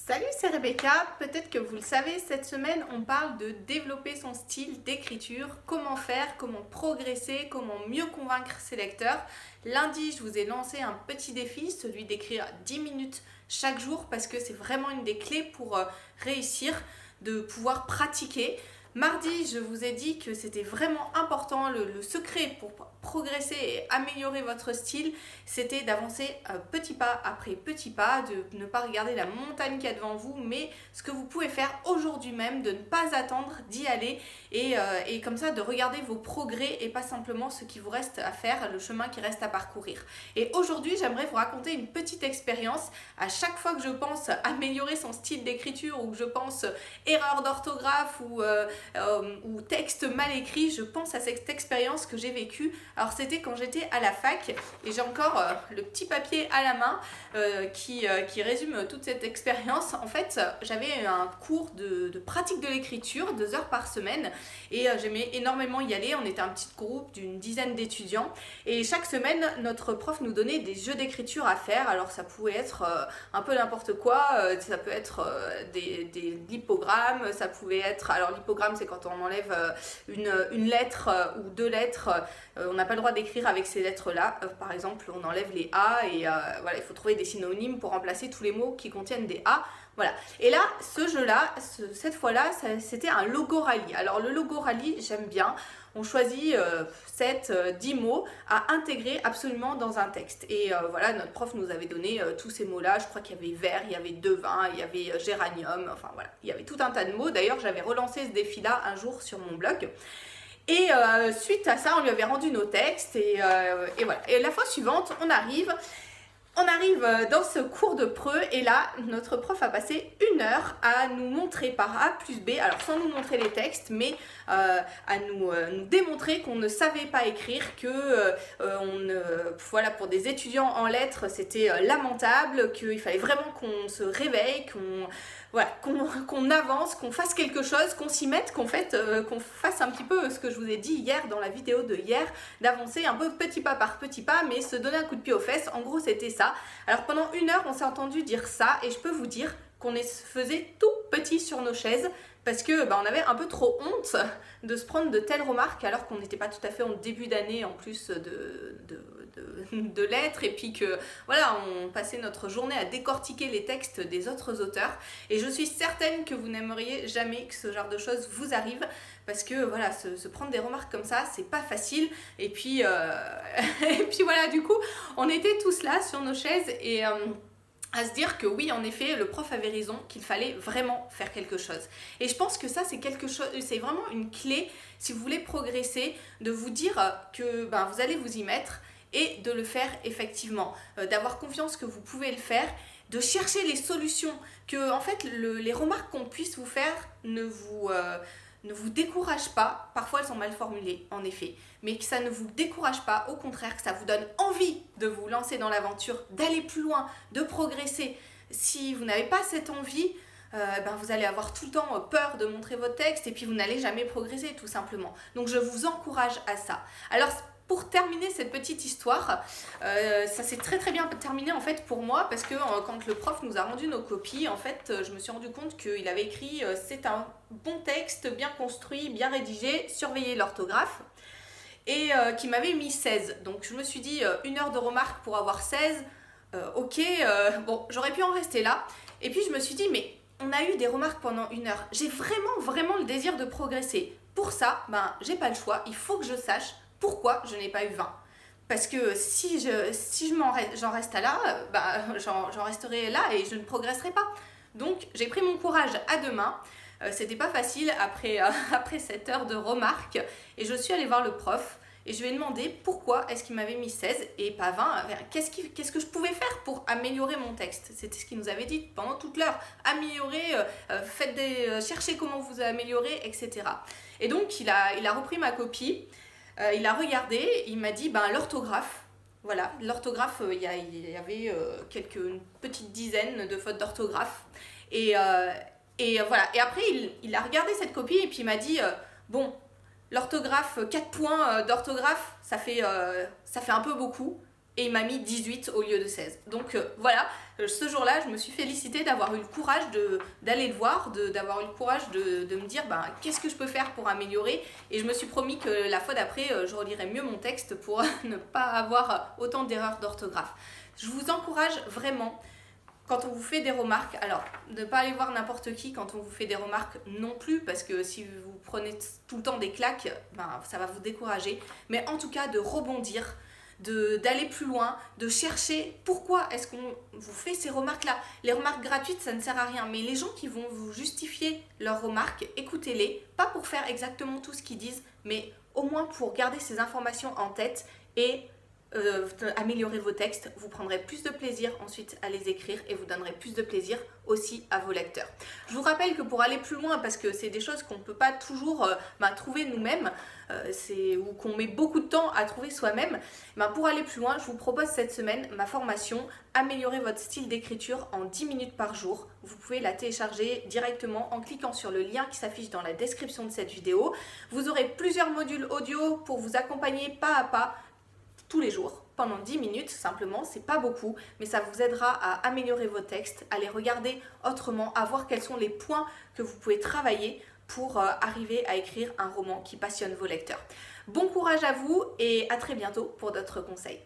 Salut, c'est Rebecca. Peut-être que vous le savez, cette semaine, on parle de développer son style d'écriture, comment faire, comment progresser, comment mieux convaincre ses lecteurs. Lundi, je vous ai lancé un petit défi, celui d'écrire 10 minutes chaque jour parce que c'est vraiment une des clés pour réussir, de pouvoir pratiquer. Mardi, je vous ai dit que c'était vraiment important, le secret pour progresser et améliorer votre style, c'était d'avancer petit pas après petit pas, de ne pas regarder la montagne qu'il y a devant vous, mais ce que vous pouvez faire aujourd'hui même, de ne pas attendre d'y aller et comme ça de regarder vos progrès et pas simplement ce qui vous reste à faire, le chemin qui reste à parcourir. Et aujourd'hui, j'aimerais vous raconter une petite expérience. À chaque fois que je pense améliorer son style d'écriture ou que je pense erreur d'orthographe ou texte mal écrit, je pense à cette expérience que j'ai vécue. Alors c'était quand j'étais à la fac et j'ai encore le petit papier à la main qui résume toute cette expérience. En fait, j'avais un cours de pratique de l'écriture, 2 heures par semaine, et j'aimais énormément y aller. On était un petit groupe d'une dizaine d'étudiants et chaque semaine, notre prof nous donnait des jeux d'écriture à faire. Alors ça pouvait être un peu n'importe quoi, ça peut être des lipogrammes, ça pouvait être... Alors l'hipogramme, c'est quand on enlève une lettre ou 2 lettres, on n'a pas le droit d'écrire avec ces lettres-là. Par exemple, on enlève les A et voilà, il faut trouver des synonymes pour remplacer tous les mots qui contiennent des A. Voilà. Et là, ce jeu-là, cette fois-là, c'était un logorally. Alors le logorally, j'aime bien. On choisit 7-10 mots à intégrer absolument dans un texte. Et voilà, notre prof nous avait donné tous ces mots-là. Je crois qu'il y avait vert, il y avait devin, il y avait géranium, enfin voilà, il y avait tout un tas de mots. D'ailleurs, j'avais relancé ce défi-là un jour sur mon blog. Et suite à ça, on lui avait rendu nos textes et voilà. Et la fois suivante, on arrive dans ce cours de preux et là, notre prof a passé 1 heure à nous montrer par A plus B, alors sans nous montrer les textes, mais à nous démontrer qu'on ne savait pas écrire, que voilà, pour des étudiants en lettres, c'était lamentable, qu'il fallait vraiment qu'on se réveille, voilà, qu'on avance, qu'on fasse quelque chose, qu'on s'y mette, qu'on fasse un petit peu ce que je vous ai dit hier dans la vidéo de hier, d'avancer un peu petit pas par petit pas, mais se donner un coup de pied aux fesses. En gros, c'était ça. Alors pendant 1 heure, on s'est entendu dire ça et je peux vous dire qu'on faisait tout petit sur nos chaises parce que on avait un peu trop honte de se prendre de telles remarques alors qu'on n'était pas tout à fait en début d'année en plus de lettres et puis que voilà, on passait notre journée à décortiquer les textes des autres auteurs et je suis certaine que vous n'aimeriez jamais que ce genre de choses vous arrive parce que voilà, se prendre des remarques comme ça, c'est pas facile et puis, et puis voilà, du coup, on était tous là sur nos chaises et... à se dire que oui, en effet, le prof avait raison, qu'il fallait vraiment faire quelque chose. Et je pense que ça, c'est quelque chose, c'est vraiment une clé, si vous voulez progresser, de vous dire que vous allez vous y mettre et de le faire effectivement, d'avoir confiance que vous pouvez le faire, de chercher les solutions, que en fait, les remarques qu'on puisse vous faire ne vous décourage pas, parfois elles sont mal formulées en effet, mais que ça ne vous décourage pas, au contraire que ça vous donne envie de vous lancer dans l'aventure, d'aller plus loin, de progresser. Si vous n'avez pas cette envie, vous allez avoir tout le temps peur de montrer votre texte et puis vous n'allez jamais progresser tout simplement. Donc je vous encourage à ça. Alors pour terminer cette petite histoire, ça s'est très bien terminé en fait pour moi parce que quand le prof nous a rendu nos copies, en fait je me suis rendu compte qu'il avait écrit c'est un bon texte, bien construit, bien rédigé, surveillez l'orthographe et qui m'avait mis 16. Donc je me suis dit 1 heure de remarques pour avoir 16, ok, bon j'aurais pu en rester là. Et puis je me suis dit mais on a eu des remarques pendant 1 heure, j'ai vraiment le désir de progresser. Pour ça, j'ai pas le choix, il faut que je sache pourquoi je n'ai pas eu 20. Parce que si j'en reste à là, j'en resterai là et je ne progresserai pas. Donc j'ai pris mon courage à 2 mains. C'était pas facile après 7 heures de remarques. Et je suis allée voir le prof et je lui ai demandé pourquoi est-ce qu'il m'avait mis 16 et pas 20. Qu'est-ce que je pouvais faire pour améliorer mon texte? C'était ce qu'il nous avait dit pendant toute l'heure. Améliorer, cherchez comment vous améliorer, etc. Et donc il a repris ma copie. Il a regardé, il m'a dit l'orthographe, voilà, l'orthographe, il y avait une petite dizaine de fautes d'orthographe et voilà, et après il a regardé cette copie et puis il m'a dit bon, l'orthographe, 4 points d'orthographe, ça fait un peu beaucoup, et il m'a mis 18 au lieu de 16. Donc voilà, ce jour-là, je me suis félicitée d'avoir eu le courage d'aller le voir, d'avoir eu le courage de me dire qu'est-ce que je peux faire pour améliorer. Et je me suis promis que la fois d'après, je relirai mieux mon texte pour ne pas avoir autant d'erreurs d'orthographe. Je vous encourage vraiment, quand on vous fait des remarques, alors ne pas aller voir n'importe qui quand on vous fait des remarques non plus, parce que si vous prenez tout le temps des claques, ça va vous décourager. Mais en tout cas, de rebondir, d'aller plus loin, de chercher pourquoi est-ce qu'on vous fait ces remarques-là. Les remarques gratuites, ça ne sert à rien, mais les gens qui vont vous justifier leurs remarques, écoutez-les, pas pour faire exactement tout ce qu'ils disent, mais au moins pour garder ces informations en tête et améliorer vos textes. Vous prendrez plus de plaisir ensuite à les écrire et vous donnerez plus de plaisir aussi à vos lecteurs. Je vous rappelle que pour aller plus loin, parce que c'est des choses qu'on ne peut pas toujours trouver nous-mêmes, ou qu'on met beaucoup de temps à trouver soi-même, pour aller plus loin, je vous propose cette semaine ma formation Améliorer votre style d'écriture en 10 minutes par jour. Vous pouvez la télécharger directement en cliquant sur le lien qui s'affiche dans la description de cette vidéo. Vous aurez plusieurs modules audio pour vous accompagner pas à pas tous les jours, pendant 10 minutes simplement, c'est pas beaucoup, mais ça vous aidera à améliorer vos textes, à les regarder autrement, à voir quels sont les points que vous pouvez travailler pour arriver à écrire un roman qui passionne vos lecteurs. Bon courage à vous et à très bientôt pour d'autres conseils.